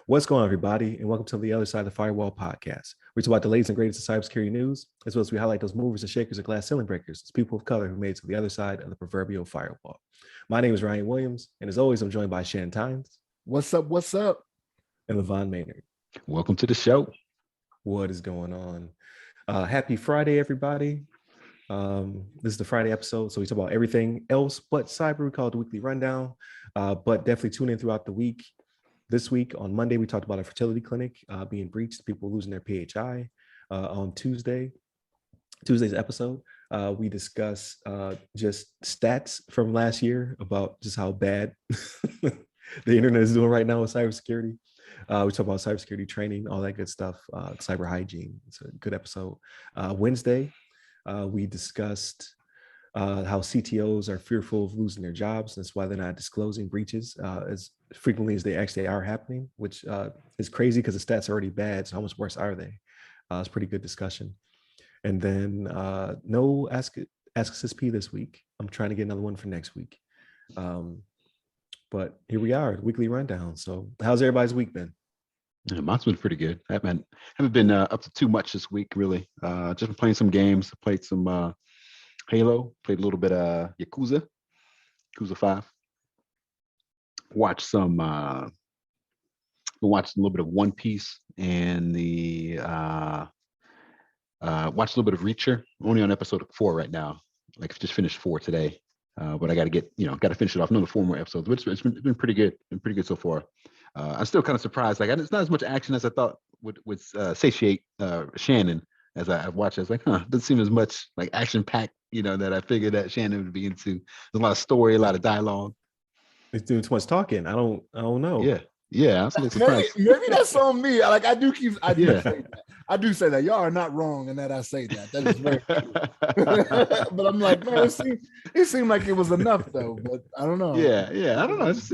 What's going on, everybody, and welcome to the Other Side of the Firewall podcast. We talk about the latest and greatest of cybersecurity news, as well as we highlight those movers and shakers and glass ceiling breakers as people of color who made it to the other side of the proverbial firewall. My name is Ryan Williams, and as always, I'm joined by Shannon Tynes. What's up? What's up? And Levon Maynard. Welcome to the show. What is going on? Happy Friday, everybody. This is the Friday episode, so we talk about everything else but cyber. We call it the weekly rundown, but definitely tune in throughout the week. This week on Monday, we talked about a fertility clinic being breached, people losing their PHI. On today's episode, we discuss just stats from last year about just how bad the internet is doing right now with cybersecurity. We talk about cybersecurity training, all that good stuff, cyber hygiene. It's a good episode. Wednesday, we discussed how CTOs are fearful of losing their jobs. That's why they're not disclosing breaches as frequently as they actually are happening, which is crazy because the stats are already bad. So how much worse are they? It's pretty good discussion. And then no Ask SSP this week. I'm trying to get another one for next week. But here we are, weekly rundown. So how's everybody's week been? Yeah, mine's been pretty good. I haven't been up to too much this week, really. Just been playing some games. Played some Halo. Played a little bit of Yakuza 5. Watched a little bit of One Piece and watched a little bit of Reacher. I'm only on episode 4 right now. Like just finished 4 today. But I got to finish it off. Another 4 more episodes, which it's been pretty good. Been pretty good so far. I'm still kind of surprised. Like it's not as much action as I thought would satiate Shannon. As I've watched, I was like, doesn't seem as much like action packed, that I figured that Shannon would be into. There's a lot of story, a lot of dialogue. It's doing too much talking. I don't know. Yeah. I was a little surprised. Maybe that's on me. Like I do say that. I do say that. Y'all are not wrong in that I say that. That is very true. But I'm like, man, it seemed like it was enough though. But I don't know. Yeah. I don't know. It's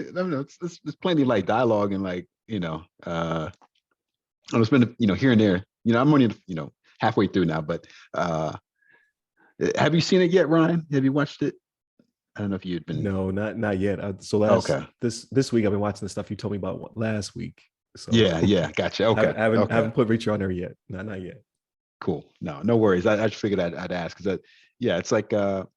plenty of like dialogue and like I've been here and there. I'm only halfway through now. But have you seen it yet, Ryan? Have you watched it? I don't know if you'd been. No, not yet. This week I've been watching the stuff you told me about last week. So yeah, gotcha. Okay, I haven't put Reacher on there yet. Not yet. Cool. No worries. I just figured I'd ask because it's like I'm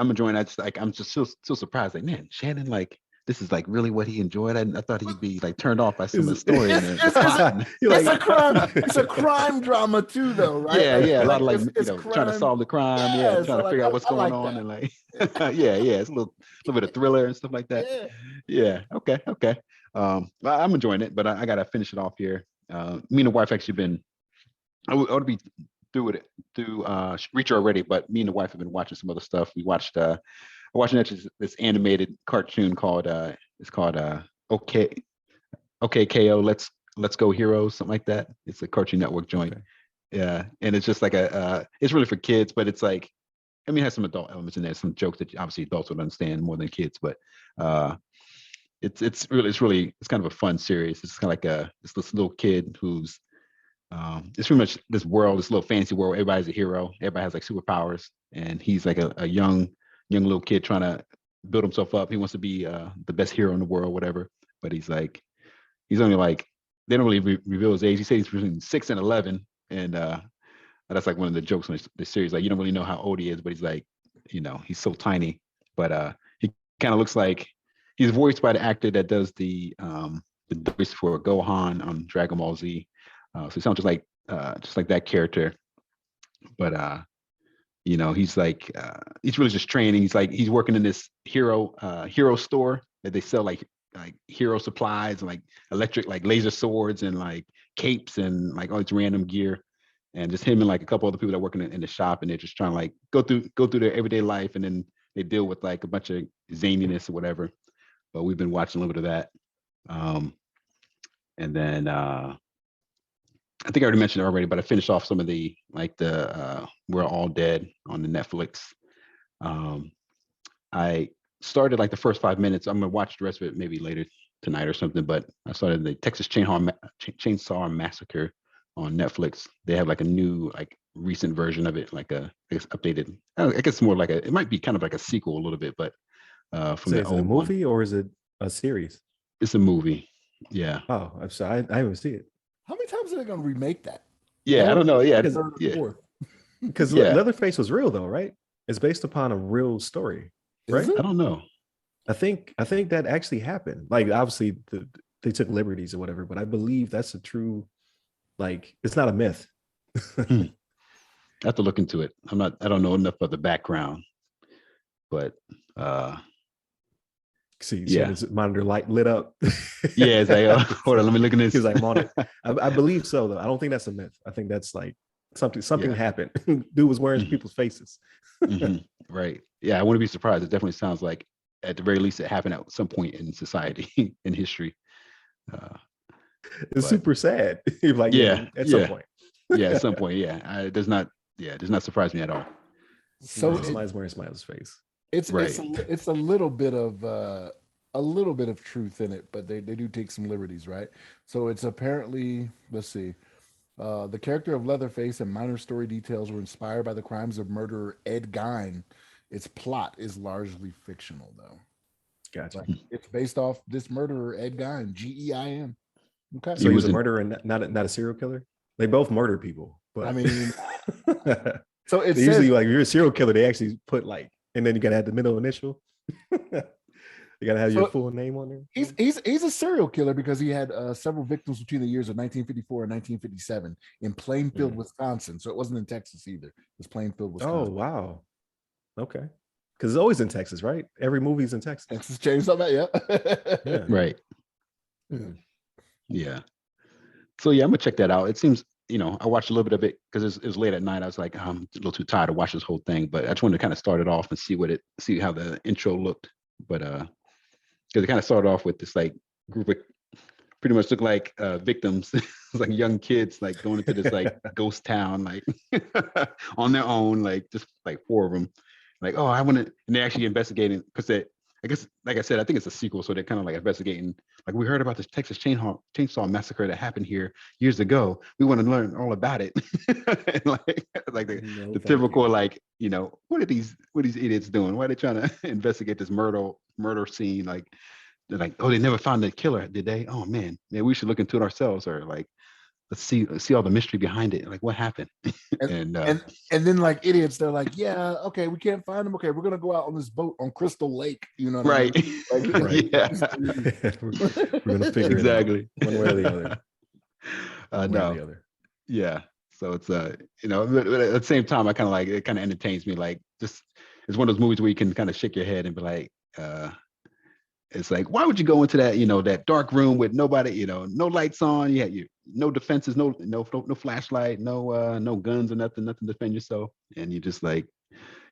enjoying that. I'm just still surprised. Like, man, Shannon, like this is like really what he enjoyed. I thought he'd be like turned off by some of the story. It's a crime drama too, though, right? Yeah. A lot of like trying to solve the crime. Yeah, trying to figure out what's going on, and like it's a little bit of thriller and stuff like that. Yeah. Okay. I'm enjoying it, but I gotta finish it off here. Me and the wife actually been. I would be through Reacher already, but me and the wife have been watching some other stuff. We watched. I'm watching this animated cartoon called OK KO Let's Go Heroes, something like that. It's a Cartoon Network joint. Okay. Yeah, and it's just like it's really for kids, but it's like, it has some adult elements in there, some jokes that obviously adults would understand more than kids, but it's kind of a fun series. It's kind of like this little kid who's it's pretty much this little fantasy world. Everybody's a hero. Everybody has like superpowers, and he's like a young little kid trying to build himself up. He wants to be the best hero in the world, whatever. But he's only like, they don't really reveal his age. He says he's between 6 and 11, and that's like one of the jokes in the series. Like, you don't really know how old he is, but he's like, he's so tiny. But he kind of looks like he's voiced by the actor that does the voice for Gohan on Dragon Ball Z. So he sounds just like that character. But he's like he's really just training. He's working in this hero store that they sell like hero supplies and like electric like laser swords and like capes and like all this random gear. And just him and like a couple other people that work in the shop, and they're just trying to like go through their everyday life, and then they deal with like a bunch of zaniness or whatever. But we've been watching a little bit of that. And then I think I already mentioned it already, but I finished off some of the We're All Dead on the Netflix. I started like the first 5 minutes. I'm gonna watch the rest of it maybe later tonight or something. But I started the Texas Chainsaw Massacre on Netflix. They have like a new like recent version of it, like I guess updated. I guess more like it might be kind of like a sequel a little bit, but from So the is it a old one. movie or is it a series? It's a movie. Yeah. Oh, I'm sorry. I haven't seen it. How many times are they going to remake that? Yeah, I don't know. Yeah, Third or yeah, fourth. Because yeah. Leatherface was real though, right? It's based upon a real story, Is right? it? I don't know. I think that actually happened. Like obviously they took liberties or whatever, but I believe that's a true. Like it's not a myth. I have to look into it. I don't know enough of the background, but See, yeah. Shannon's monitor light lit up. Yeah, it's like, hold on, let me look at this. He's like, I'm on it. I believe so, though. I don't think that's a myth. I think that's like something Yeah. happened. Dude was wearing people's faces. Right. Yeah, I wouldn't be surprised. It definitely sounds like, at the very least, it happened at some point in society, in history. It's but- super sad. Like, Yeah, at yeah. some point. Yeah, at some point, yeah. It does not surprise me at all. So somebody's wearing Smiley's face. it's Right. it's a little bit of truth in it, but they do take some liberties, right? So it's apparently, let's see, the character of Leatherface and minor story details were inspired by the crimes of murderer Ed Gein. Its plot is largely fictional, though. Gotcha. Like, it's based off this murderer Ed Gein, Gein. Okay. So he's a murderer and not a serial killer. They both murder people, but I mean, so it they says usually like if you're a serial killer, they actually put like, and then you gotta have the middle initial. You gotta have your full name on there. he's a serial killer because he had several victims between the years of 1954 and 1957 in Plainfield, Wisconsin. So it wasn't in Texas either. It was Plainfield, Wisconsin. Oh wow. Okay. Because it's always in Texas, right? Every movie's in Texas. Texas changed on that, Yeah. Right. Yeah. So yeah, I'm gonna check that out. It seems, I watched a little bit of it because it was late at night. I was like, I'm a little too tired to watch this whole thing, but I just wanted to kind of start it off and see how the intro looked. But because it kind of started off with this like group of pretty much look like victims, like young kids, like going into this like ghost town, like on their own, like just like four of them. Like, oh, I want to, and they're actually investigating because I guess, like I said, I think it's a sequel, so they're kind of like investigating. Like, we heard about this Texas chainsaw massacre that happened here years ago. We want to learn all about it. And like the typical, like, what are these idiots doing? Why are they trying to investigate this murder scene? Like, they're like, oh, they never found the killer, did they? Oh man, maybe we should look into it ourselves, or like, let's see all the mystery behind it. Like, what happened? and then like idiots, they're like, yeah, okay, we can't find them. Okay, we're gonna go out on this boat on Crystal Lake. You know what right? I mean? Like, Right. Yeah. We're gonna figure exactly it out one way or the other. One way or no. the other. Yeah. So it's but at the same time, I kind of like, it kind of entertains me. Like, just, it's one of those movies where you can kind of shake your head and be like, it's like, why would you go into that, that dark room with nobody, no lights on, no defenses, no flashlight, no guns or nothing to defend yourself, and you just like,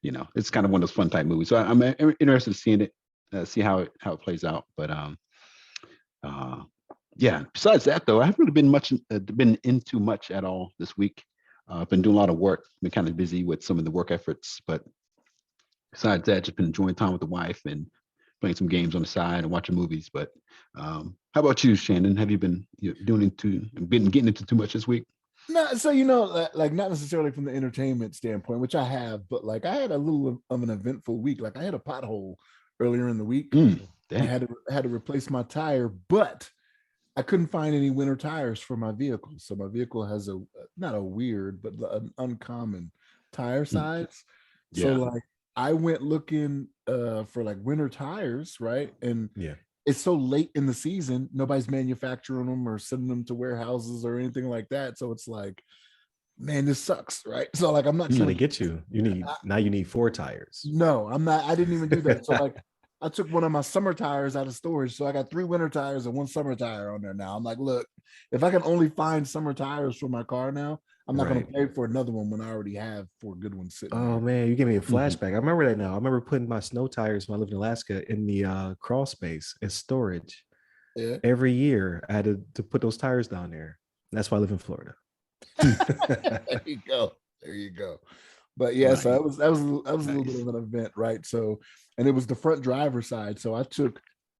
it's kind of one of those fun type movies. So I'm interested in seeing it, see how it plays out. But yeah. Besides that, though, I haven't really been into much at all this week. I've been doing a lot of work, been kind of busy with some of the work efforts, but besides that, just been enjoying time with the wife and playing some games on the side and watching movies. But how about you, Shannon? Have you been getting into too much this week? No, so like not necessarily from the entertainment standpoint, which I have, but like I had a little of an eventful week. Like I had a pothole earlier in the week. I had to replace my tire, but I couldn't find any winter tires for my vehicle. So my vehicle has not a weird, but an uncommon tire size. Yeah. So like I went looking for like winter tires, right? And it's so late in the season, nobody's manufacturing them or sending them to warehouses or anything like that. So it's like, man, this sucks, right? So like I'm not trying to get you. You need 4 tires. No, I'm not. I didn't even do that. So like I took one of my summer tires out of storage. So I got 3 winter tires and 1 summer tire on there now. I'm like, look, if I can only find summer tires for my car now, I'm not going to pay for another one when I already have 4 good ones sitting there. Man, you gave me a flashback. I remember that now. I remember putting my snow tires when I lived in Alaska in the crawl space as storage. Yeah. Every year I had to put those tires down there. That's why I live in Florida. There you go. There you go. But yeah, so that was a little bit of an event, right? So, and it was the front driver's side. So I took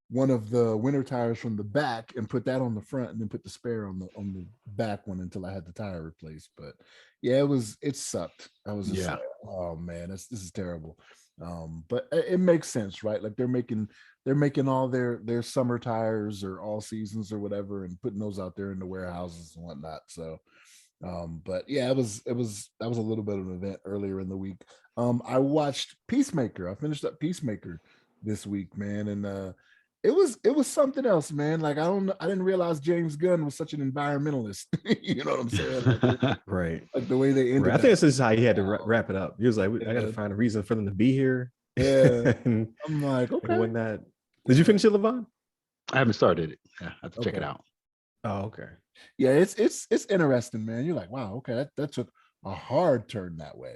one of the winter tires from the back and put that on the front, and then put the spare on the back one until I had the tire replaced. But yeah, it sucked. I was just like, oh man, this is terrible. But it makes sense, right? Like they're making all their summer tires or all seasons or whatever and putting those out there in the warehouses and whatnot. So but yeah, that was a little bit of an event earlier in the week. I watched Peacemaker. I finished up Peacemaker this week, man, and it was something else, man. Like I didn't realize James Gunn was such an environmentalist. You know what I'm saying? Like, Right. like the way they ended. Right. I think this is how he had to wrap it up. He was like, I got to Yeah. find a reason for them to be here. Yeah. and, I'm like, okay. and when that, did you finish it, Levon? I haven't started it. Yeah, I have to check it Okay. out. Oh, okay. Yeah, it's interesting, man. You're like, wow, okay, that took a hard turn that way.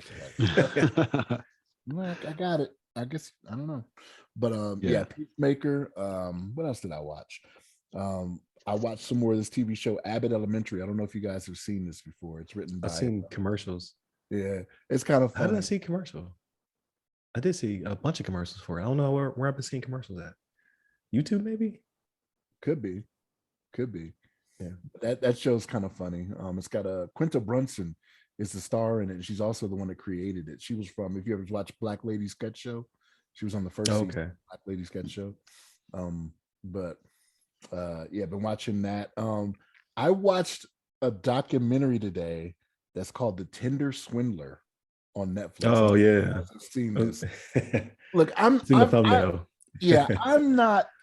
Like, I got it. I guess I don't know. But yeah, Peacemaker. What else did I watch? I watched some more of this TV show, Abbott Elementary. I don't know if you guys have seen this before. It's written by I've seen commercials. Yeah, it's kind of funny. How did I see commercial? I did see a bunch of commercials for it. I don't know where I've been seeing commercials at. YouTube, maybe? Could be. Yeah. That show's kind of funny. It's got Quinta Brunson is the star in it. She's also the one that created it. She was from, if you ever watched Black Lady Sketch Show, she was on the first season of Black Lady Sketch Show. But yeah, been watching that. I watched a documentary today that's called The Tinder Swindler on Netflix. Oh yeah, I've seen this. Look, I'm the thumbnail.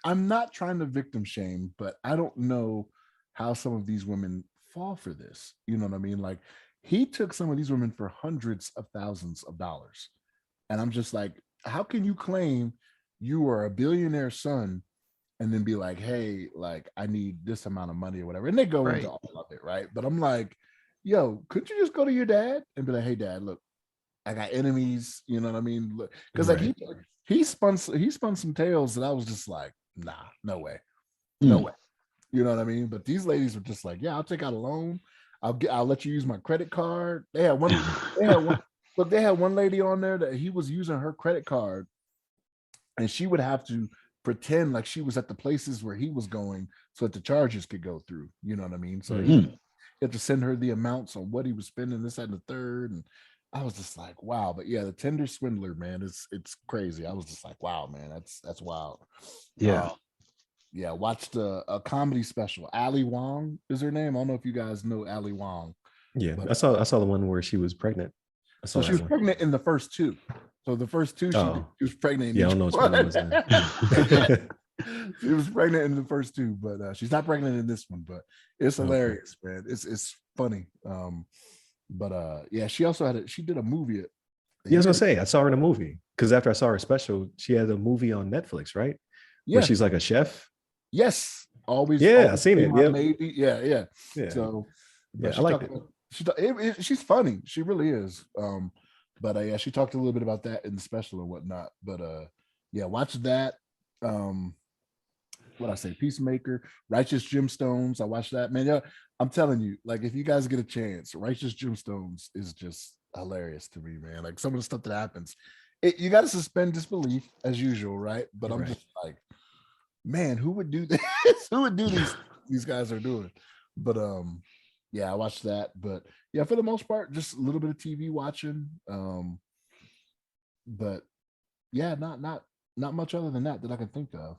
I'm not trying to victim shame, but I don't know how some of these women fall for this. You know what I mean? Like, he took some of these women for hundreds of thousands of dollars. And I'm just like, how can you claim you are a billionaire son and then be like, hey, like, I need this amount of money or whatever? And they go into all of it, right? But I'm like, yo, could you just go to your dad and be like, hey, dad, look, I got enemies, you know what I mean? Because like he spun some tales that I was just like, nah, no way. No way. You know what I mean? But these ladies were just like, yeah, I'll take out a loan. I'll let you use my credit card. They had one lady on there that he was using her credit card, and she would have to pretend like she was at the places where he was going so that the charges could go through. You know what I mean? So he had to send her the amounts on what he was spending, this, that, and the third. And I was just like, wow. But yeah, the Tinder Swindler, man, it's crazy. I was just like, wow, man, that's wild. Yeah. Yeah, watched a comedy special. Ali Wong is her name. I don't know if you guys know Ali Wong. Yeah, but I saw the one where she was pregnant. So she was pregnant in the first two. So the first two, she was pregnant. Yeah, I don't know what was in. She was pregnant in the first two, but she's not pregnant in this one. But it's hilarious, man. It's funny. But yeah, she also she did a movie. Yeah, I was gonna say I saw her in a movie because after I saw her special, she had a movie on Netflix, right? Yeah, where she's like a chef. Yes, always. Yeah, I've seen it. Yeah, maybe. Yeah. So, yeah, I like it. She's funny. She really is. But yeah, she talked a little bit about that in the special and whatnot. But yeah, watch that. What I say, Peacemaker, Righteous Gemstones. I watched that, man. Yeah, I'm telling you, like, if you guys get a chance, Righteous Gemstones is just hilarious to me, man. Like, some of the stuff that happens, you got to suspend disbelief as usual, right? But I'm just like, man, who would do this? Who would do these guys are doing? But yeah, I watched that. But yeah, for the most part, just a little bit of TV watching. But yeah, not much other than that I can think of.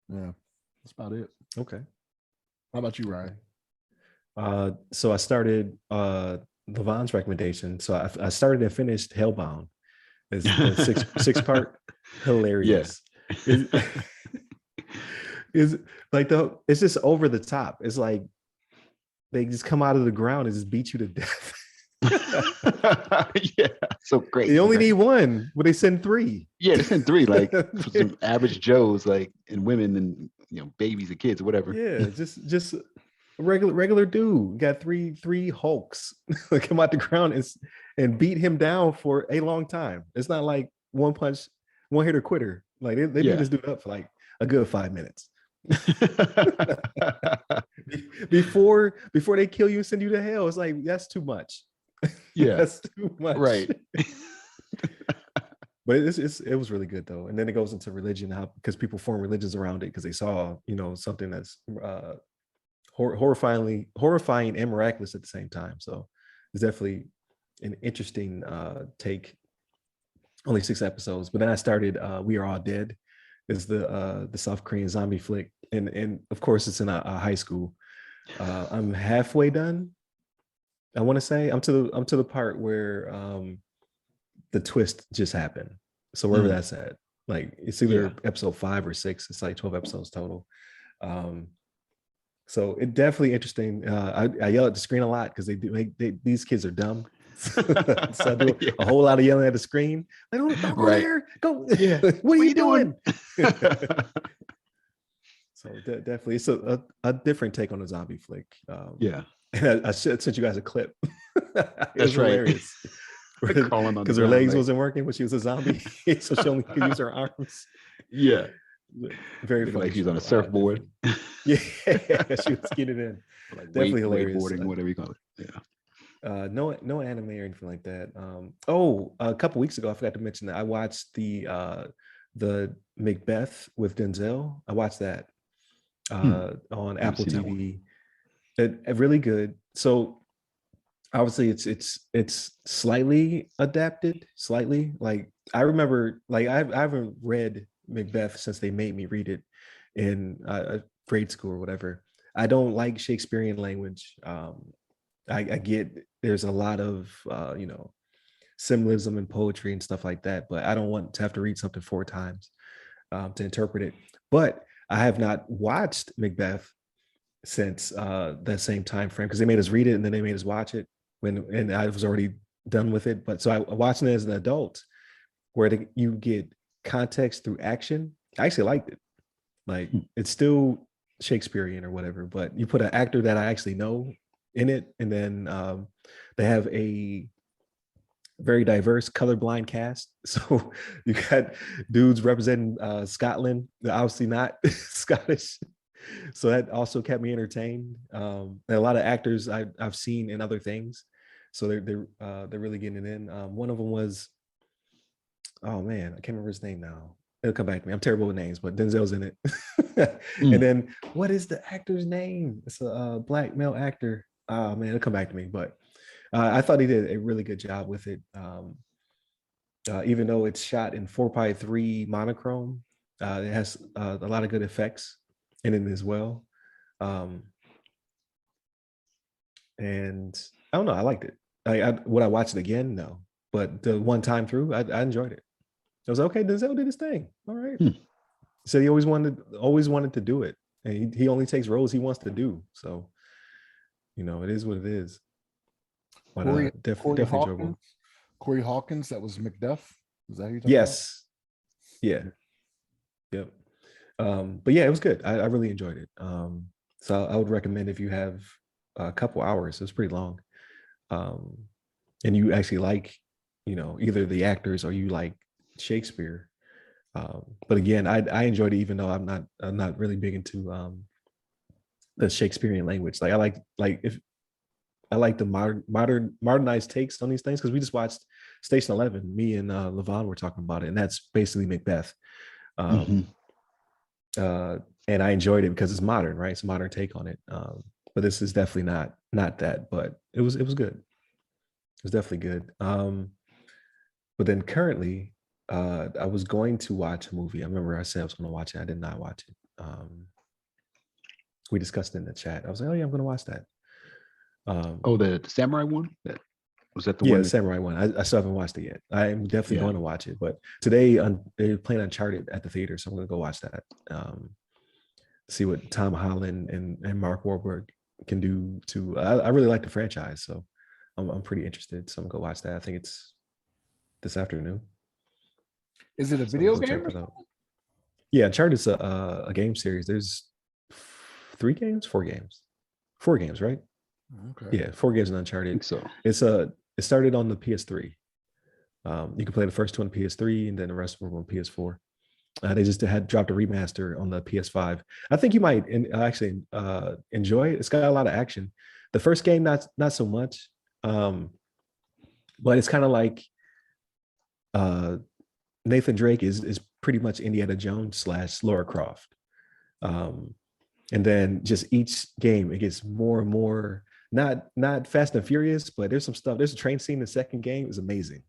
Yeah, that's about it. Okay. How about you, Ryan? So I started Levon's recommendation. So I started and finished Hellbound. It's a six part. Hilarious. Yes. Is like it's just over the top. It's like they just come out of the ground and just beat you to death. Yeah, so great. You only need one, but they send three. Yeah, they send three, like some average Joes, like, and women and babies and kids or whatever. Yeah, just a regular dude. Got three Hulks come out the ground and beat him down for a long time. It's not like one punch, one hitter quitter. Like they beat this dude up for like a good 5 minutes. before they kill you and send you to hell. It's like, that's too much. Yeah, that's too much. Right. But it was really good though. And then it goes into religion, because people form religions around it because they saw something that's horrifying and miraculous at the same time. So it's definitely an interesting take only 6 episodes. But then I started We Are All Dead, is the South Korean zombie flick, and of course it's in a high school. I'm halfway done. I want to say I'm to the part where the twist just happened. So wherever that's at, like it's either episode 5 or 6. It's like 12 episodes total. So it definitely interesting. I yell at the screen a lot because these kids are dumb. So I do a whole lot of yelling at the screen. Like, don't go there. Go. Yeah. What are you doing? So definitely, it's a different take on a zombie flick. And I should sent you guys a clip. That's hilarious. Because her legs wasn't working when she was a zombie, so she only could use her arms. Yeah, very funny. Like she's on a surfboard. Yeah, she was getting in. Like definitely hilarious. Wakeboarding, whatever you call it. Yeah. No anime or anything like that. A couple weeks ago, I forgot to mention that I watched the Macbeth with Denzel. I watched that on Apple TV. It really good. So obviously it's slightly adapted, slightly. Like I remember, like I haven't read Macbeth since they made me read it in grade school or whatever. I don't like Shakespearean language. I get there's a lot of symbolism and poetry and stuff like that, but I don't want to have to read something 4 times to interpret it. But I have not watched Macbeth since that same time frame, because they made us read it and then they made us watch it and I was already done with it. But so I watching it as an adult, where you get context through action. I actually liked it. Like it's still Shakespearean or whatever, but you put an actor that I actually know in it, and then they have a very diverse colorblind cast. So you got dudes representing Scotland, they're obviously not Scottish. So that also kept me entertained. And a lot of actors I've seen in other things, so they're really getting it in. One of them was, oh man, I can't remember his name now. It'll come back to me. I'm terrible with names, but Denzel's in it. And then what is the actor's name? It's a black male actor. Oh man, it'll come back to me. But I thought he did a really good job with it. Even though it's shot in 4:3 monochrome, it has a lot of good effects in it as well. And I don't know, I liked it. Would I watch it again? No. But the one time through, I enjoyed it. I was like, okay, Denzel did his thing. All right. So he always wanted to do it. And he only takes roles he wants to do. So, it is what it is. But definitely enjoyable. Corey Hawkins, that was Macduff. Is that who you're talking Yes. About? Yeah. Yep. But yeah, it was good. I really enjoyed it. So I would recommend, if you have a couple hours, it's pretty long. And you actually like, either the actors or you like Shakespeare. But again, I enjoyed it, even though I'm not really big into the Shakespearean language. Like I like the modernized takes on these things, because we just watched Station 11. Me and Levon were talking about it, and that's basically Macbeth. And I enjoyed it because it's modern, right? It's a modern take on it. But this is definitely not that, but it was good. It was definitely good. But then currently, I was going to watch a movie. I remember I said I was going to watch it. I did not watch it. We discussed it in the chat. I was like, oh yeah, I'm going to watch that. The samurai one? Was that the one? Yeah, the samurai one. I still haven't watched it yet. I'm definitely going to watch it. But today they're playing Uncharted at the theater, so I'm going to go watch that. See what Tom Holland and Mark Wahlberg can do to. I really like the franchise, so I'm pretty interested. So I'm going to go watch that. I think it's this afternoon. Is it a video game? Yeah, Uncharted is a game series. There's 4 games, right? Okay. Yeah, 4 games in Uncharted. I think so. It started on the PS3. You can play the first 2 on PS3, and then the rest were on PS4. They just had dropped a remaster on the PS5. I think you might actually enjoy it. It's got a lot of action. The first game, not so much, but it's kind of like Nathan Drake is pretty much Indiana Jones / Lara Croft. And then just each game, it gets more and more, not Fast and Furious, but there's some stuff. There's a train scene in the second game is amazing.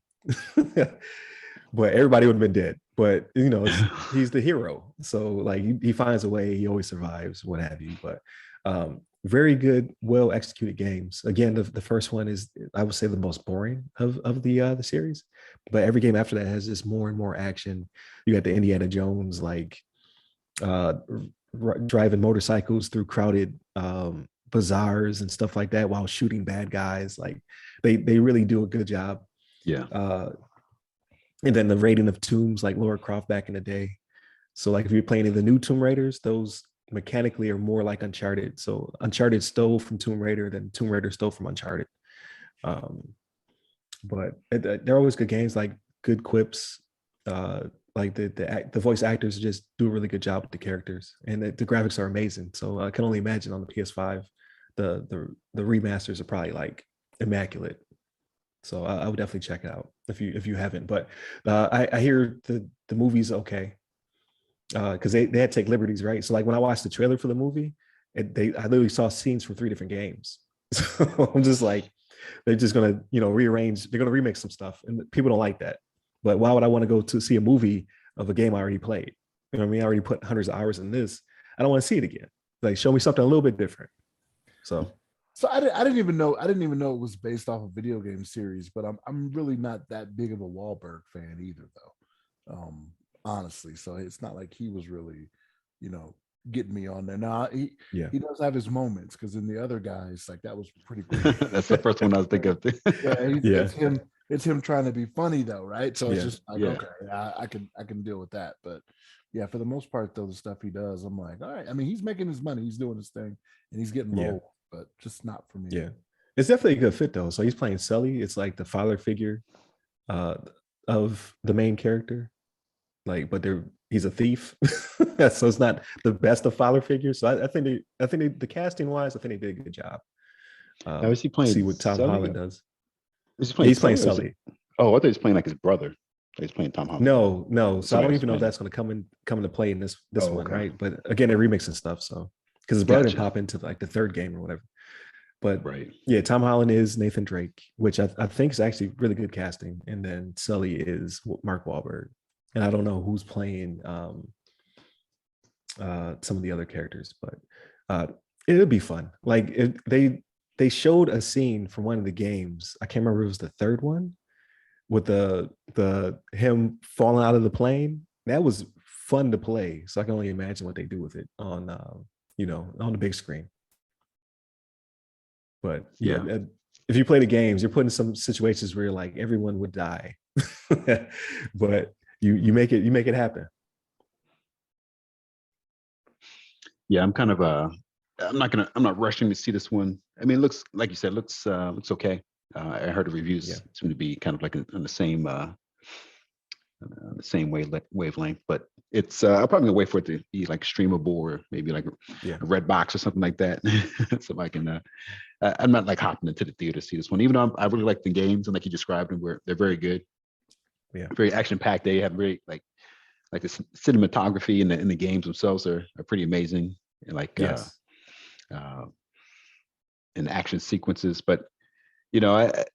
but everybody would have been dead. But he's the hero, so like he finds a way. He always survives, what have you. But very good, well executed games. Again, the first one is, I would say, the most boring of the series, but every game after that has just more and more action. You got the Indiana Jones, like driving motorcycles through crowded bazaars and stuff like that while shooting bad guys. Like they really do a good job. Yeah. And then the raiding of tombs, like Lara Croft back in the day. So like if you're playing in the new Tomb Raiders, those mechanically are more like Uncharted. So Uncharted stole from Tomb Raider, then Tomb Raider stole from Uncharted. But they're always good games, like good quips. Like the voice actors just do a really good job with the characters, and the graphics are amazing. So I can only imagine on the PS5, the remasters are probably like immaculate. So I would definitely check it out if you haven't. But I hear the movie's okay, because they had to take liberties, right? So like when I watched the trailer for the movie, I literally saw scenes from 3 different games. So I'm just like, they're just gonna rearrange. They're gonna remix some stuff, and people don't like that. But why would I want to go to see a movie of a game I already played? You know what I mean? I already put hundreds of hours in this. I don't want to see it again. Like, show me something a little bit different. So I didn't even know it was based off a video game series, but I'm really not that big of a Wahlberg fan either, though. Honestly, so it's not like he was really, getting me on there. Now he does have his moments, because in the other guys, like, that was pretty cool. That's the first one I was thinking of. It's him trying to be funny, though, right? So it's just like, okay, I can deal with that. But yeah, for the most part, though, the stuff he does, I'm like, all right. I mean, he's making his money, he's doing his thing, and he's getting rolled, but just not for me. Yeah, it's definitely a good fit though. So he's playing Sully. It's like the father figure of the main character, like, but he's a thief. So it's not the best of father figures. So I think the casting wise, I think they did a good job. Now is he playing? See what Tom Sully? Holland does. He's playing Sully. Oh, I thought he's playing like his brother. He's playing Tom Holland. No. So I don't even know if that's going to come into play in this one, okay. Right? But again, they're remixing stuff. So because his brother didn't pop into like the third game or whatever. But yeah, Tom Holland is Nathan Drake, which I think is actually really good casting. And then Sully is Mark Wahlberg. And I don't know who's playing some of the other characters, but it'll be fun. Like they showed a scene from one of the games. I can't remember if it was the third one, with the him falling out of the plane. That was fun to play. So I can only imagine what they do with it on on the big screen. But yeah, if you play the games, you're put in some situations where you're like, everyone would die, but you make it happen. Yeah, I'm kind of I'm not rushing to see this one. I mean, it looks, like you said, looks okay. I heard the reviews seem to be kind of like on the same wavelength, but it's I'm probably gonna wait for it to be like streamable, or maybe like a red box or something like that, so I can. I'm not like hopping into the theater to see this one, even though I really like the games, and like you described them, where they're very good, very action packed. They have very like the cinematography in the games themselves are pretty amazing, and like and action sequences. But I'm not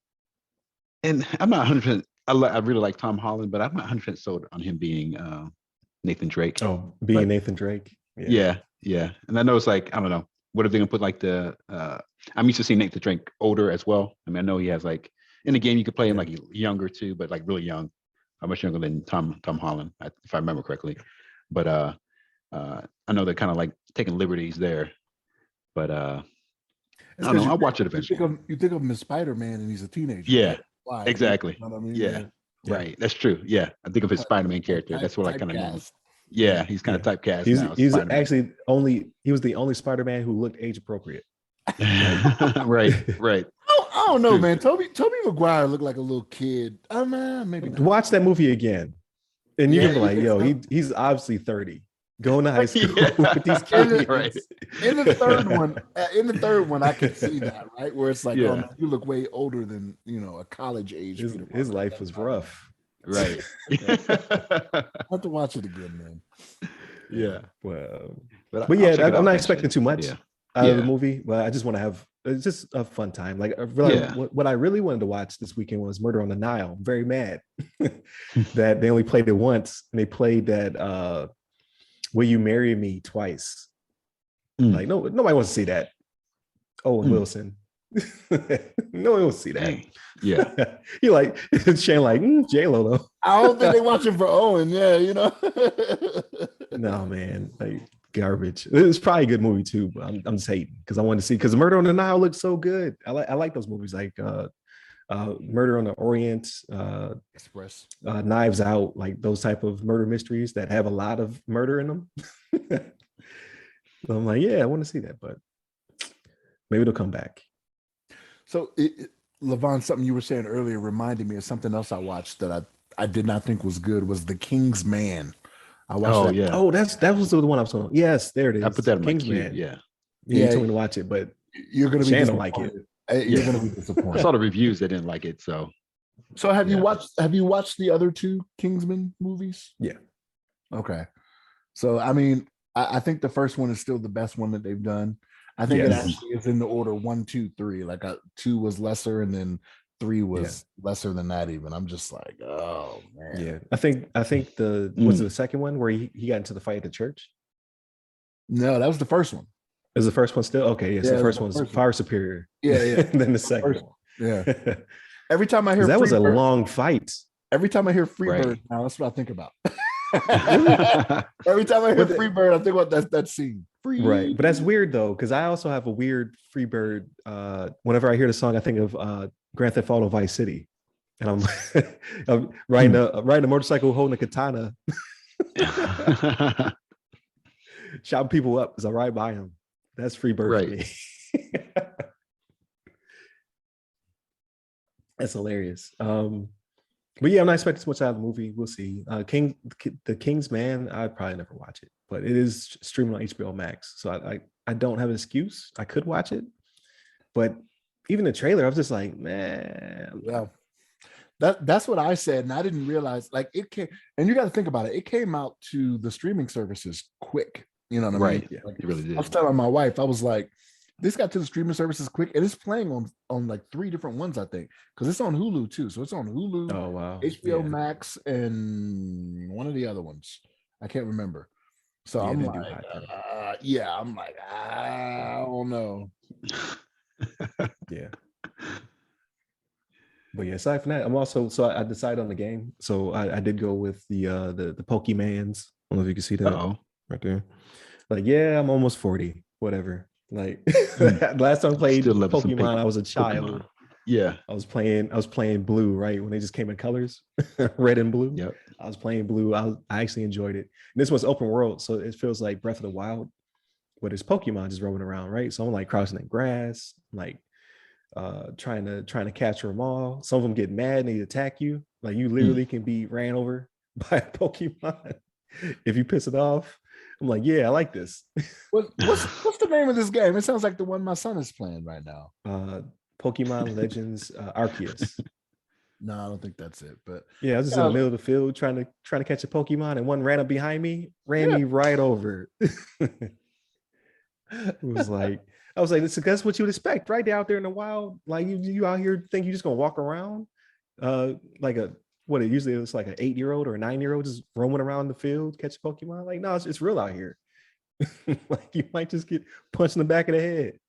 100%. I really like Tom Holland, but I'm not 100% sold on him being Nathan Drake. Oh, being Nathan Drake. Yeah. And I know it's like, I don't know, what if they're gonna put like I'm used to seeing Nathan Drake older as well. I mean, I know he has like in the game you could play him like younger too, but like really young, much younger than Tom Holland, if I remember correctly. But I know they're kind of like taking liberties there. But I don't know. I'll watch it eventually. You think of him as Spider-Man, and he's a teenager. Yeah, why? exactly. You know what I mean? Yeah, right. That's true. Yeah, I think of his Spider-Man character. That's what I kind of know. Yeah, he's kind of typecast now. He's actually he was the only Spider-Man who looked age appropriate. Right. I don't know, man. Toby Maguire looked like a little kid. Maybe not. Watch that movie again, and you can be like, "Yo, he's obviously 30, going to high school with these kids." Right. In the third one, I can see that, right? Where it's like, oh, man, you look way older than a college age. His life was rough. Right. I have to watch it again, man. Yeah. Well, but yeah, I'm not expecting too much. out of the movie, but I just want to have it's just a fun time. Like what I really wanted to watch this weekend was Murder on the Nile. I'm very mad that they only played it once, and they played that Will You Marry Me twice. Like nobody wants to see that. Owen Wilson. No one wants to see that. Dang. Yeah. He like Shane like J-Lo though. I don't think they watching for Owen. Yeah, you know. No, man, like garbage. It's probably a good movie too, but I'm just hating because I wanted to see because Murder on the Nile looks so good. I like those movies like Murder on the Orient, Express, Knives Out, like those type of murder mysteries that have a lot of murder in them. So I'm like, yeah, I want to see that, but maybe it'll come back. So, Levon, something you were saying earlier reminded me of something else I watched that I did not think was good. Was The King's Man. I watched that. Yeah. Oh, that was the one I was on. Yes, there it is. I put that in King's my queue. Man. Yeah. You told me to watch it, but you're gonna be Shannon don't like it. You're gonna be disappointed. I saw the reviews; they didn't like it. So have you watched the other two Kingsman movies? Yeah. Okay. So I mean, I think the first one is still the best one that they've done. I think it actually is in the order 1, 2, 3. Like 2 was lesser, and then 3 was lesser than that. Even I'm just like, oh man. Yeah, I think the was it the second one where he got into the fight at the church? No, that was the first one. Is the first one still okay? Yeah, so the first one's far superior. Yeah, and then the second one. Yeah. Every time I hear that was a long fight. Every time I hear Freebird now, that's what I think about. Every time I hear Freebird, I think about that scene. Right, but that's weird though, because I also have a weird Freebird. Whenever I hear the song, I think of Grand Theft Auto Vice City, and I'm riding a motorcycle holding a katana, shouting people up as I ride by him. That's Freebird for me. That's hilarious. But yeah, I'm not expecting too much out of the movie. We'll see. The King's Man, I'd probably never watch it, but it is streaming on HBO Max, so I don't have an excuse. I could watch it, but even the trailer, I was just like, man. Yeah, that's what I said, and I didn't realize like it came. And you got to think about it. It came out to the streaming services quick. You know what I mean? Yeah, like, it really did. I was telling my wife, I was like, this got to the streaming services quick, and it's playing on like 3 different ones, I think, because it's on Hulu too. So it's on Hulu, HBO Max, and one of the other ones. I can't remember. So I'm like, I don't know. Yeah. But yeah, aside from that, I'm also I decided on the game. So I did go with the Pokemans. I don't know if you can see that right there. Like, yeah, I'm almost 40. Whatever. Like last time I played Pokemon, I was a child. Pokemon. Yeah. I was playing blue, right? When they just came in colors, red and blue. Yep. I was playing blue. I actually enjoyed it. And this was open world, so it feels like Breath of the Wild, but it's Pokemon just roaming around, right? So I'm like crouching in grass, like trying to capture them all. Some of them get mad and they attack you. Like you literally can be ran over by a Pokemon if you piss it off. I'm like, yeah, I like this. What's the name of this game? It sounds like the one my son is playing right now. Pokemon Legends Arceus. No, I don't think that's it. But yeah, I was just in the middle of the field trying to catch a Pokemon, and one ran up behind me, me right over. It was like, I was like, that's what you would expect, right? They're out there in the wild, like you out here think you're just gonna walk around, like it usually it's like an 8-year-old or a 9-year-old just roaming around the field, catch Pokemon. Like, no, it's real out here. Like you might just get punched in the back of the head.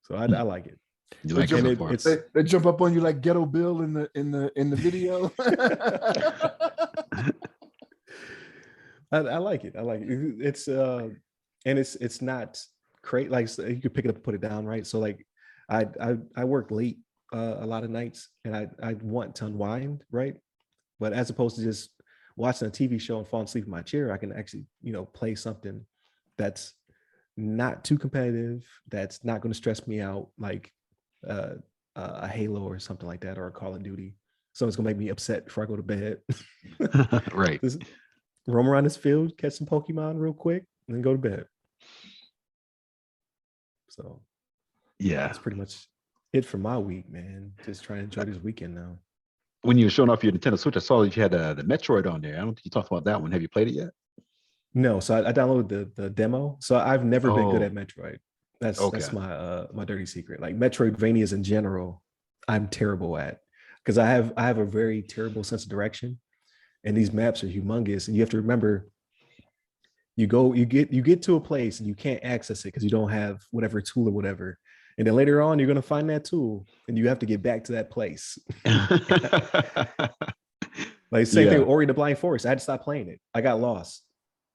So I like it. You like it? They jump up on you like Ghetto Bill in the video. I like it. I like it. It's and it's not crazy. Like so you could pick it up and put it down, right? So like I work late a lot of nights, and I want to unwind, right? But as opposed to just watching a TV show and falling asleep in my chair, I can actually play something that's not too competitive, that's not going to stress me out, like a Halo or something like that, or a Call of Duty. Something's gonna make me upset before I go to bed. Right. Just roam around this field, catch some Pokemon real quick, and then go to bed. So yeah, that's pretty much it for my week, man. Just trying to enjoy this weekend now. When you were showing off your Nintendo Switch, I saw that you had the Metroid on there. I don't think you talked about that one. Have you played it yet? No, so I downloaded the demo. So I've never been good Oh, at Metroid. That's okay. my my dirty secret. Like Metroidvanias in general, I'm terrible at because I have a very terrible sense of direction, and these maps are humongous, and you have to remember you get to a place and you can't access it because you don't have whatever tool or whatever. And then later on, you're gonna find that tool and you have to get back to that place. Like same thing Yeah, with Ori and the Blind Forest. I had to stop playing it. I got lost.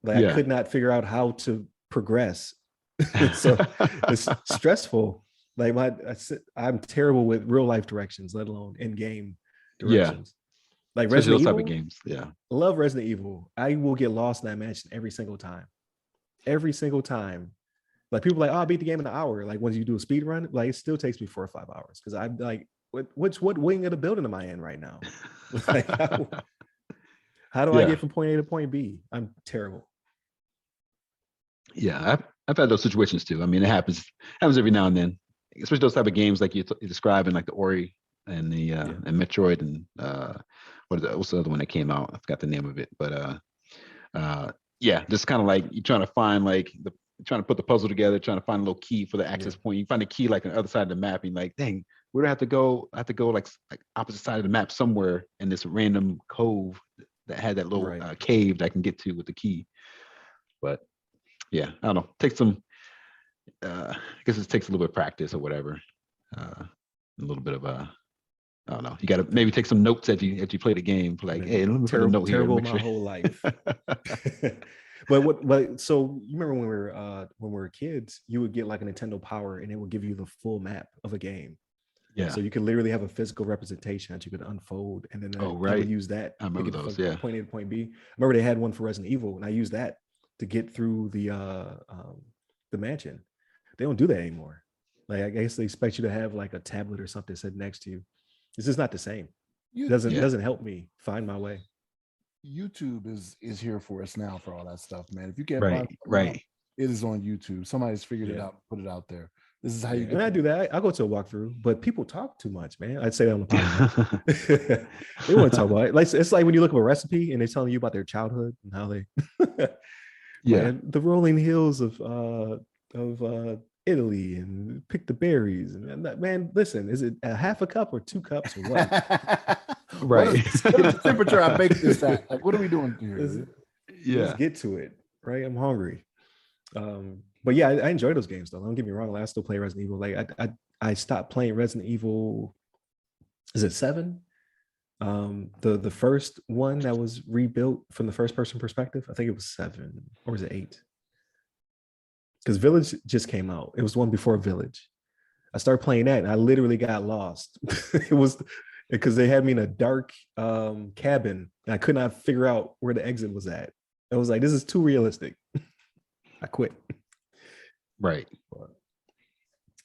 Like I yeah. could not figure out how to progress. So it's stressful. Like I'm terrible with real life directions, let alone in game Yeah, directions. Like especially Resident those type of Evil, games. Yeah. I love Resident Evil. I will get lost in that mansion every single time. Every single time. Like people are like, oh, I beat the game in an hour. Like when you do a speed run, like it still takes me 4 or 5 hours because I'm like, what wing of the building am I in right now? Like how do I Yeah, get from point A to point B? I'm terrible. yeah. I've had those situations too. I mean, it happens every now and then, especially those type of games like you're describing, like the Ori and the Yeah. and Metroid and what's the other one that came out? I forgot the name of it, but yeah, just kind of like you're trying to find like trying to put the puzzle together, trying to find a little key for the access point. You find a key like on the other side of the map, and you're like, dang, where do I have to go? I have to go like opposite side of the map somewhere in this random cove that had that little Right. cave that I can get to with the key. But yeah, I don't know. Takes some. I guess it takes a little bit of practice or whatever. A little bit of I don't know. You got to maybe take some notes as you play the game. Like, hey, let me put a note here. Terrible Make my sure. whole life. But so you remember when we were kids, you would get like a Nintendo Power and it would give you the full map of a game. Yeah. So you could literally have a physical representation that you could unfold, and then Oh, you right. would use that I to remember get those. from Yeah. point A to point B. I remember they had one for Resident Evil, and I used that to get through the mansion. They don't do that anymore. Like I guess they expect you to have like a tablet or something sitting next to you. It's just not the same. You, Yeah. Doesn't help me find my way. YouTube is here for us now for all that stuff, man. If you can't Right. find something out, Right. it is on YouTube. Somebody's figured it Yeah. out, put it out there. This is how Yeah, you and I get. do that. I go to a walkthrough, but people talk too much, man. I'd say that on the podcast. They want to talk about it. Like it's like when you look up a recipe and they're telling you about their childhood and how they Yeah. man, the rolling hills of Italy and pick the berries and that, man, listen, is it a half a cup or 2 cups or what? What Right. is the temperature I baked this at? Like, what are we doing here? Yeah. Let's get to it, right? I'm hungry. But yeah, I enjoy those games though. Don't get me wrong. Like, I still play Resident Evil. Like I stopped playing Resident Evil. Is it 7? The first one that was rebuilt from the first person perspective. I think it was 7, or was it 8? Because Village just came out. It was one before Village. I started playing that and I literally got lost. It was because they had me in a dark cabin and I could not figure out where the exit was at. I was like, this is too realistic. I quit. Right. But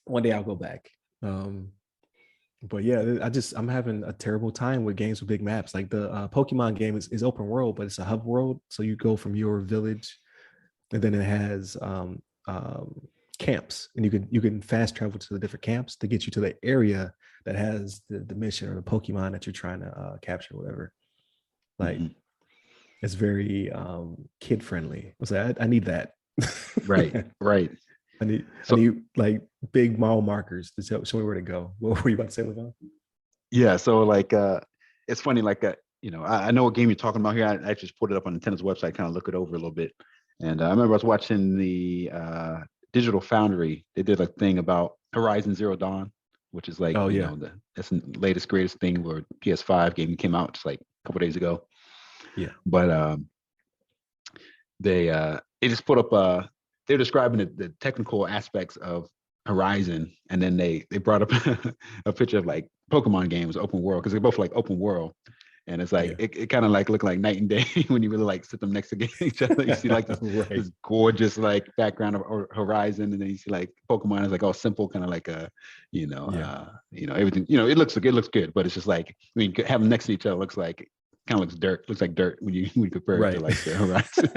one day I'll go back. But yeah, I'm having a terrible time with games with big maps. Like the Pokemon game is open world, but it's a hub world. So you go from your village, and then it has camps, and you can fast travel to the different camps to get you to the area that has the mission or the Pokemon that you're trying to capture, or whatever. Like it's very kid friendly. I was like, I need that. Right. Right. I need like big mile markers to show me where to go. What were you about to say, Levon? Yeah. So like it's funny, like I know what game you're talking about here. I just put it up on Nintendo's website, kind of look it over a little bit. And I remember I was watching the Digital Foundry. They did a thing about Horizon Zero Dawn, which is like, that's the latest, greatest thing where PS5 game came out just like a couple days ago. Yeah. But they just put up they're describing the technical aspects of Horizon, and then they brought up a picture of like Pokemon games, open world, because they're both like open world. And it's like it kind of like look like night and day when you really like sit them next to each other. You see like this gorgeous like background of Horizon, and then you see like Pokemon is like all simple, kind of like a everything. It looks good, but it's just like when you have them next to each other, looks like dirt. Looks like dirt when you compare it to like the Horizon.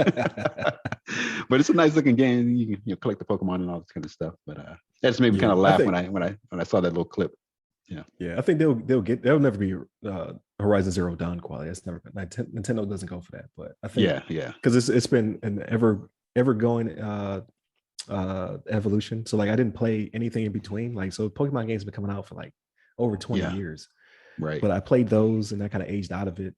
But it's a nice looking game. You can collect the Pokemon and all this kind of stuff. But that just made me kind of laugh when I saw that little clip. Yeah. I think they'll never be Horizon Zero Dawn quality. That's never been Nintendo doesn't go for that, but I think yeah, because it's been an ever going evolution. So like I didn't play anything in between. Like so Pokemon games have been coming out for like over 20 years. Right. But I played those and I kind of aged out of it.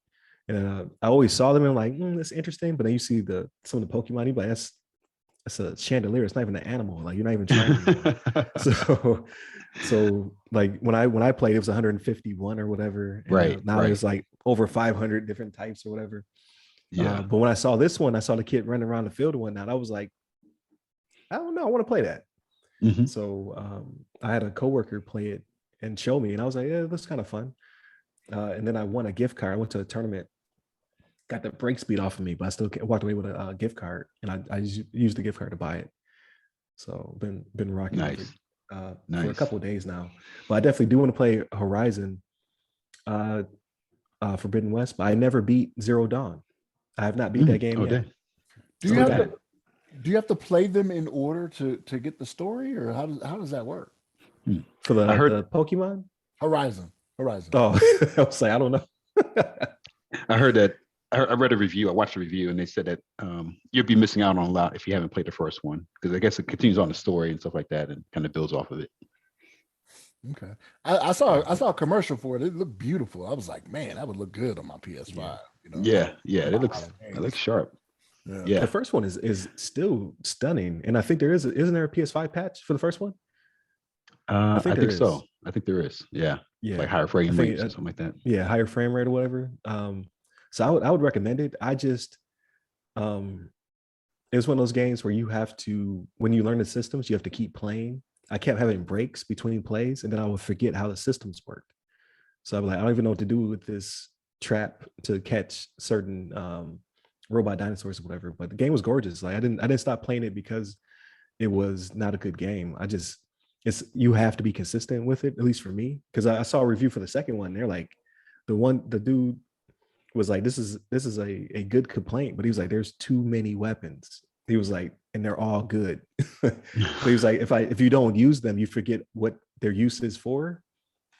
And I always saw them and I'm like, that's interesting. But then you see some of the Pokemon, you be like, that's a chandelier. It's not even an animal. Like you're not even trying anymore. So like when I played, it was 151 or whatever. And right. Now it's like over 500 different types or whatever. Yeah. But when I saw this one, I saw the kid running around the field one night. I was like, I don't know. I want to play that. Mhm. So I had a coworker play it and show me, and I was like, yeah, that's kind of fun. And then I won a gift card. I went to a tournament, got the break speed off of me, but I still walked away with a gift card, and I used the gift card to buy it. So been rocking Nice. For a couple of days now. But I definitely do want to play Horizon Forbidden West, but I never beat Zero Dawn. I have not beat that game yet. Do you have to play them in order to get the story, or how does that work? For the Pokemon? Horizon. Oh, I was like, I don't know. I heard that. I read a review. I watched a review, and they said that you'll be missing out on a lot if you haven't played the first one, because I guess it continues on the story and stuff like that, and kind of builds off of it. Okay, I saw a commercial for it. It looked beautiful. I was like, man, that would look good on my PS5. Yeah. You know? Yeah. It looks sharp. Yeah. The first one is still stunning, and I think isn't there a PS5 patch for the first one? I think so. I think there is. Yeah. Like higher frame rates or something like that. Yeah, higher frame rate or whatever. So I would recommend it. I just it's one of those games where you have to, when you learn the systems, you have to keep playing. I kept having breaks between plays, and then I would forget how the systems worked. So I'm like, I don't even know what to do with this trap to catch certain robot dinosaurs or whatever. But the game was gorgeous. Like I didn't stop playing it because it was not a good game. You have to be consistent with it, at least for me. Because I saw a review for the second one. They're like, the dude was like, this is a good complaint, but he was like, there's too many weapons. He was like, and they're all good. But he was like, if you don't use them, you forget what their use is for.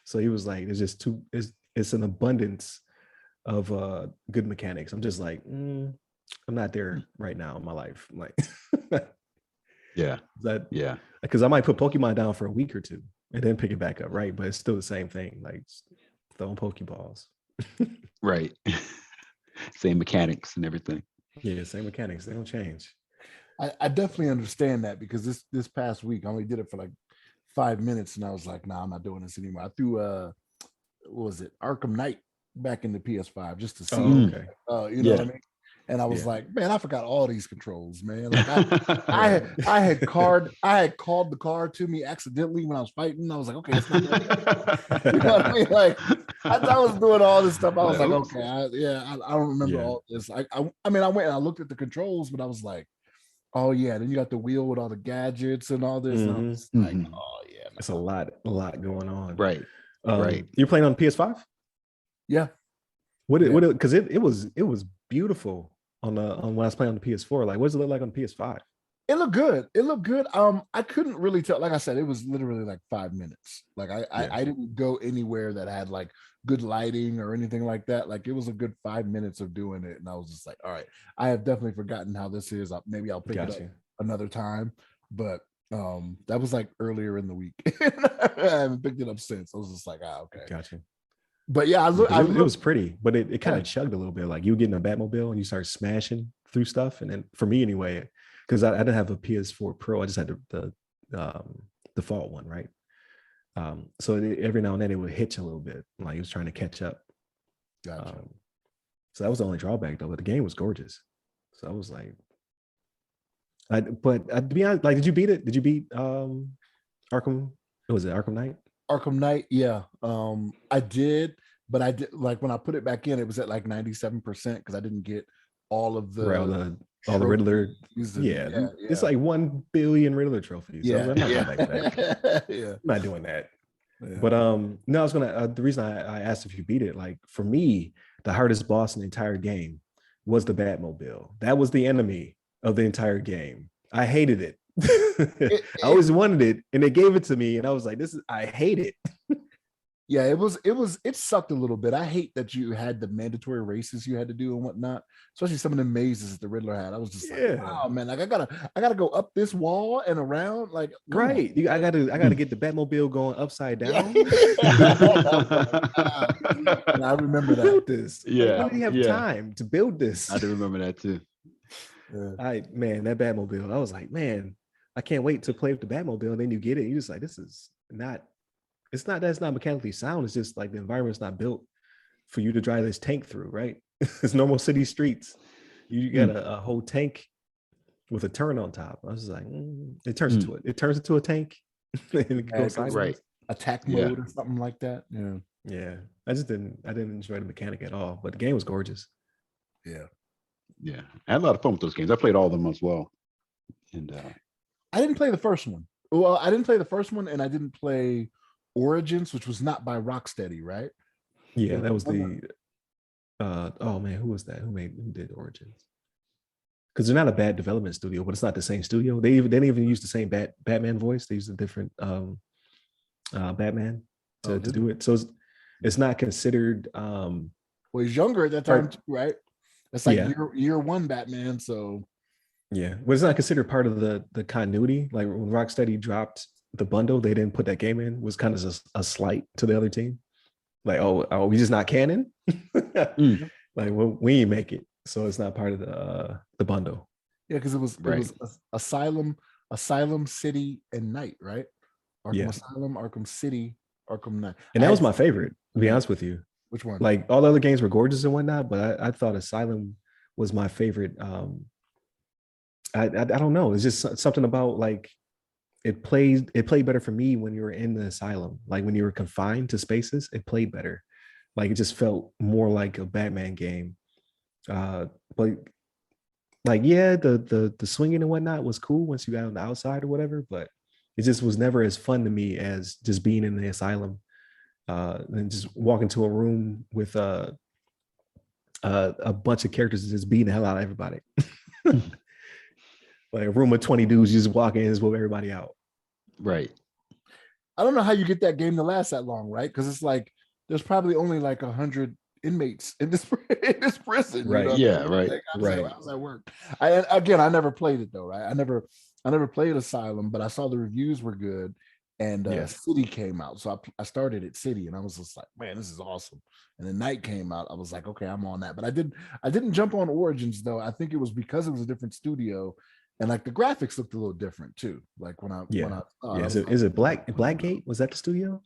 So he was like, it's an abundance of good mechanics. I'm just like, I'm not there right now in my life. I'm like, yeah, because I might put Pokemon down for a week or two and then pick it back up, right? But it's still the same thing, like throwing Pokeballs. Right. Same mechanics and everything. Yeah, same mechanics. They don't change. I definitely understand that, because this past week I only did it for like 5 minutes, and I was like, nah, I'm not doing this anymore. I threw what was it, Arkham Knight back in the PS5 just to see. You know what I mean? And I was like, man, I forgot all these controls, man. Like I had called the card to me accidentally when I was fighting. I was like, okay, it's not that. You know what I mean? Like I was doing all this stuff. I was like, okay, I don't remember all this. I mean, I went and I looked at the controls, but I was like, oh yeah, then you got the wheel with all the gadgets and all this. And I was like, oh yeah, it's a lot going on. Right. You're playing on PS5? Yeah. Because it was beautiful on when I was playing on the PS4. Like, what does it look like on the PS5? It looked good. I couldn't really tell. Like I said, it was literally like 5 minutes. Like I didn't go anywhere that had like good lighting or anything like that. Like it was a good 5 minutes of doing it, and I was just like, all right, I have definitely forgotten how this is. Maybe I'll pick it up another time. But that was like earlier in the week. I haven't picked it up since. I was just like, okay, gotcha. But yeah, it was pretty, but it kind of chugged a little bit. Like you get in a Batmobile and you start smashing through stuff. And then for me anyway, because I didn't have a PS4 Pro, I just had the default one, right? So every now and then it would hitch a little bit, like it was trying to catch up. Gotcha. So that was the only drawback though, but the game was gorgeous. So I was like, to be honest, like, did you beat it? Did you beat Arkham? Was it Arkham Knight? Arkham Knight, yeah. I did, but I did, like when I put it back in, it was at like 97% because I didn't get all of the all the Riddler. Yeah, it's like 1 billion Riddler trophies. Yeah, so I'm not going back to that. I'm not doing that. Yeah. But no, I was gonna. The reason I asked if you beat it, like for me, the hardest boss in the entire game was the Batmobile. That was the enemy of the entire game. I hated it. I always wanted it, and they gave it to me, and I was like, I hate it. Yeah, it sucked a little bit. I hate that you had the mandatory races you had to do and whatnot, especially some of the mazes that the Riddler had. I was just like, wow, man, like I gotta go up this wall and around. Like, right. I gotta get the Batmobile going upside down. And I remember that. Build this. Yeah. Like, how did he have time to build this? I do remember that too. Man, that Batmobile. I was like, man, I can't wait to play with the Batmobile. And then you get it. You're just like, this is not. It's not that it's not mechanically sound. It's just like the environment's not built for you to drive this tank through, right? It's normal city streets. You got a whole tank with a turn on top. I was just like, it turns into it. It turns into a tank. And it goes right. Attack mode or something like that. Yeah. Yeah. I didn't enjoy the mechanic at all, but the game was gorgeous. Yeah. Yeah. I had a lot of fun with those games. I played all of them as well. And I didn't play the first one. Well, I didn't play the first one, and I didn't play Origins, which was not by Rocksteady, right? Yeah, that was the oh man, who was that? Who did Origins? Because they're not a bad development studio, but it's not the same studio. They didn't even use the same Batman voice. They used a different Batman to do it. So it's not considered well, he's younger at that time too, right? That's like year one Batman. So yeah, but it's not considered part of the continuity. Like when Rocksteady dropped the bundle, they didn't put that game in. Was kind of a slight to the other team. Like, oh, we just not canon. Like, well, we ain't make it, so it's not part of the bundle. Yeah, because it was Asylum, City, and Night, right? Arkham Asylum, Arkham City, Arkham Knight. And that was my favorite, to be honest with you. Which one? Like all the other games were gorgeous and whatnot, but I thought Asylum was my favorite. I don't know. It's just something about like it played better for me when you were in the asylum. Like when you were confined to spaces, it played better. Like it just felt more like a Batman game. But like the swinging and whatnot was cool once you got on the outside or whatever, but it just was never as fun to me as just being in the asylum and just walking to a room with a bunch of characters and just beating the hell out of everybody. Like a room of 20 dudes, you just walk in and just whoop everybody out. Right. I don't know how you get that game to last that long, right? Because it's like there's probably only like 100 inmates in this prison. Right. You know? Yeah. Right. Like, Right. How's that work? I never played it though, right? I never played Asylum, but I saw the reviews were good, and City came out, so I started at City, and I was just like, man, this is awesome. And then Night came out, I was like, okay, I'm on that. But I didn't jump on Origins though. I think it was because it was a different studio. And like the graphics looked a little different too. Like when I is it Blackgate? Was that the studio?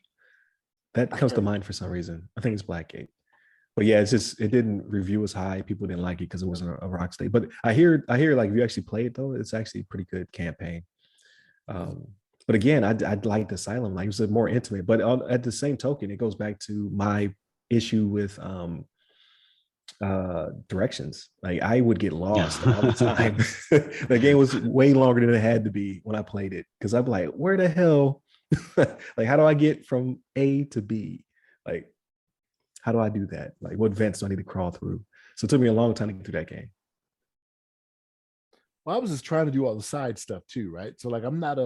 That comes to mind for some reason. I think it's Blackgate. But yeah, it's just it didn't review as high. People didn't like it because it wasn't a Rocksteady. But I hear like if you actually play it though, it's actually a pretty good campaign. But again, I'd like the Asylum. Like it was more intimate. But at the same token, it goes back to my issue with directions. Like I would get lost all the time. The game was way longer than it had to be when I played it because I'm like, where the hell like how do I get from A to B? Like how do I do that? Like what vents do I need to crawl through? So it took me a long time to get through that game. Well, I was just trying to do all the side stuff too, right? So like I'm not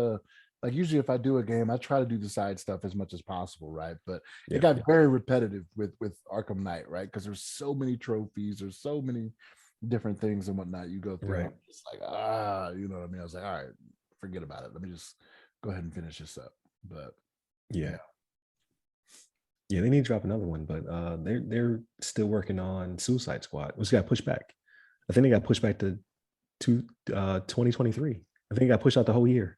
like usually if I do a game, I try to do the side stuff as much as possible, right? But it got very repetitive with Arkham Knight, right? Because there's so many trophies, there's so many different things and whatnot you go through. Right. It's like you know what I mean? I was like, all right, forget about it. Let me just go ahead and finish this up. But yeah, they need to drop another one, but they're still working on Suicide Squad, which got pushed back. I think they got pushed back to 2023. I think it got pushed out the whole year.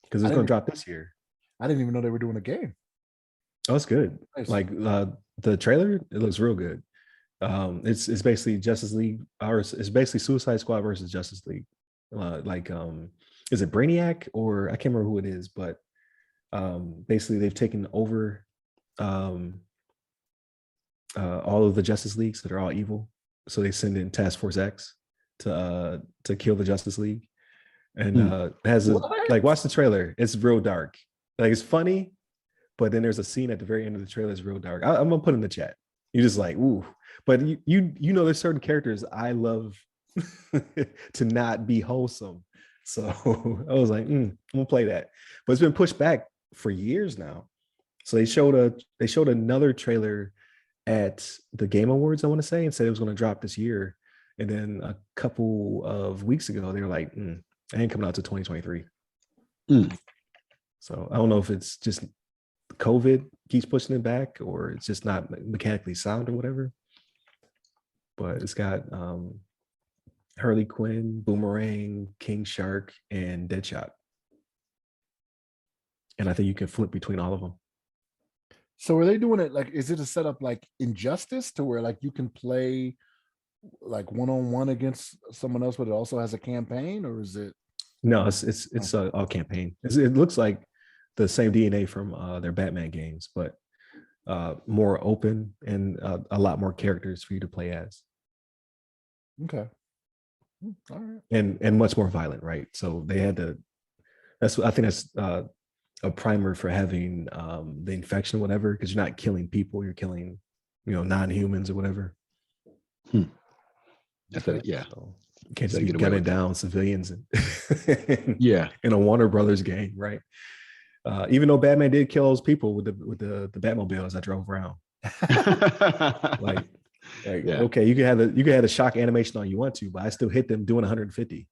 Because it's going to drop this year. I didn't even know they were doing a game. Oh, it's good. Nice. Like the trailer, it looks real good. It's basically Justice League, or it's basically Suicide Squad versus Justice League. Is it Brainiac or I can't remember who it is, but basically they've taken over all of the Justice Leagues that are all evil. So they send in Task Force X to kill the Justice League. And has watch the trailer. It's real dark. Like it's funny, but then there's a scene at the very end of the trailer that's real dark. I'm gonna put in the chat. You're just like, ooh. But you know there's certain characters I love to not be wholesome. So I was like, I'm gonna play that. But it's been pushed back for years now. So they showed another trailer at the Game Awards, I want to say, and said it was going to drop this year. And then a couple of weeks ago, they were like, it ain't coming out to 2023. So I don't know if it's just COVID keeps pushing it back, or it's just not mechanically sound or whatever. But it's got Harley Quinn, Boomerang, King Shark, and Deadshot. And I think you can flip between all of them. So are they doing it like, is it a setup like Injustice to where like you can play like one-on-one against someone else, but it also has a campaign, or is it? No, it's a campaign. It looks like the same DNA from their Batman games, but more open and a lot more characters for you to play as. Okay. All right. And much more violent, right? So they had to. I think that's a primer for having the infection, whatever, because you're not killing people, you're killing, non-humans or whatever. That's it. Yeah. So you can't just be gunning down civilians and yeah, in a Warner Brothers game, right? Even though Batman did kill those people with the Batmobile as I drove around. like yeah. Okay, you can have the shock animation all you want to, but I still hit them doing 150.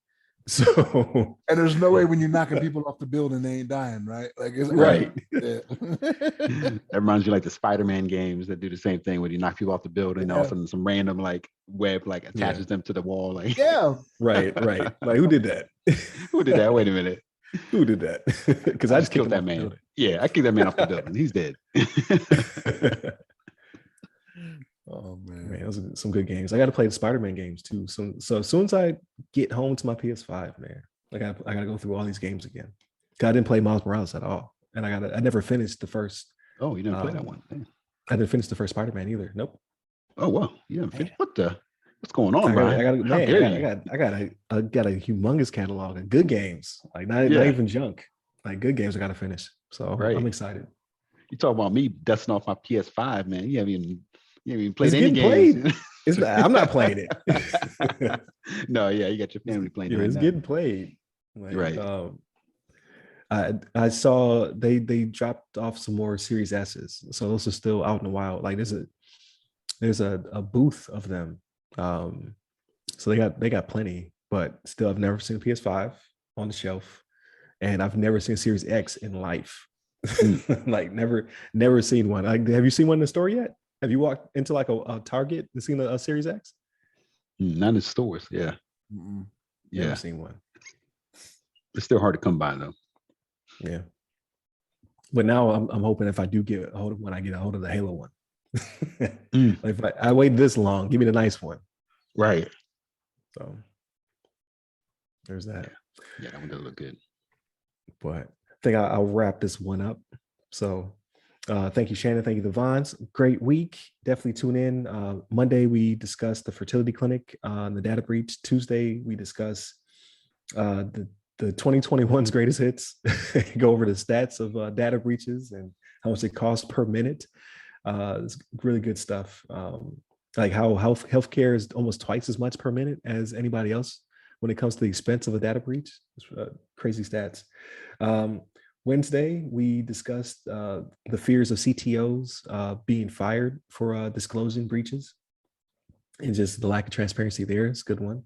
So and there's no way when you're knocking people off the building they ain't dying, right? Like it's right. Yeah. That reminds you like the Spider-Man games that do the same thing when you knock people off the building, and all of a sudden some random like web like attaches them to the wall. Like right. Like who did that? Who did that? Wait a minute. Who did that? Because I just killed that man. Yeah, I kicked that man off the building. He's dead. Oh man, those are some good games. I got to play the Spider-Man games too. So as soon as I get home to my PS5, man, I gotta go through all these games again. I didn't play Miles Morales at all, and I never finished the first. Oh, you didn't play that one? Damn. I didn't finish the first Spider-Man either. Nope. Oh wow, you didn't finish? What's going on, Ryan? I got a humongous catalog of good games, like not even junk, like good games I got to finish. So I'm excited. You talk about me dusting off my PS5, man. You haven't even played any games. I'm not playing it. No, yeah, you got your family playing it. It's getting played. Like, right. I saw they dropped off some more Series S's, so those are still out in the wild. Like there's a booth of them. So they got plenty, but still I've never seen a PS5 on the shelf, and I've never seen a Series X in life. Like never seen one. Like, have you seen one in the store yet? Have you walked into like a Target and seen a Series X? Not in stores. Yeah. Never seen one. It's still hard to come by though. Yeah. But now I'm hoping if I do get a hold of one, I get a hold of the Halo one. Like if I wait this long, give me the nice one. Right. So there's that. Yeah, that one does look good. But I think I'll wrap this one up. So thank you, Shannon. Thank you, the Vons. Great week. Definitely tune in. Monday, we discuss the fertility clinic and the data breach. Tuesday, we discuss the 2021's greatest hits. Go over the stats of data breaches and how much it costs per minute. It's really good stuff. Like how healthcare is almost twice as much per minute as anybody else when it comes to the expense of a data breach. It's crazy stats. Wednesday, we discussed the fears of CTOs being fired for disclosing breaches and just the lack of transparency there. It's a good one.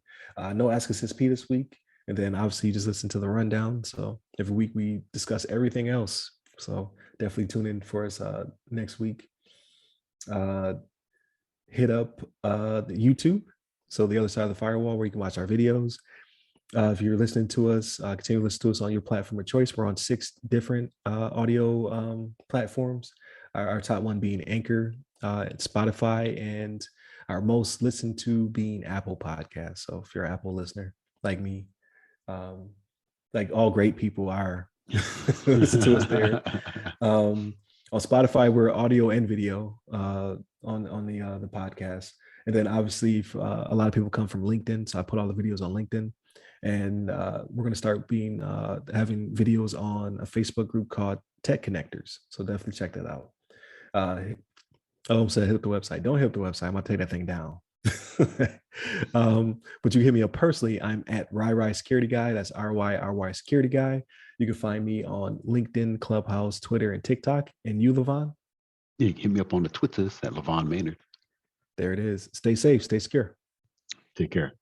No Ask Assist P this week. And then obviously just listen to the rundown. So every week we discuss everything else. So definitely tune in for us next week. Hit up the YouTube. So the other side of the firewall where you can watch our videos. If you're listening to us, continue to listen to us on your platform of choice. We're on 6 different audio platforms. Our top one being Anchor, Spotify, and our most listened to being Apple Podcasts. So if you're an Apple listener like me, like all great people are, listen to us there. On Spotify, we're audio and video on the podcast. And then obviously a lot of people come from LinkedIn. So I put all the videos on LinkedIn. And we're going to start having videos on a Facebook group called Tech Connectors. So definitely check that out. I almost said hit up the website. Don't hit up the website. I'm going to take that thing down. But you hit me up personally. I'm at RyRy Security Guy. That's RYRY Security Guy. You can find me on LinkedIn, Clubhouse, Twitter, and TikTok. And you, Levon? You can hit me up on the Twitters at Levon Maynard. There it is. Stay safe, stay secure. Take care.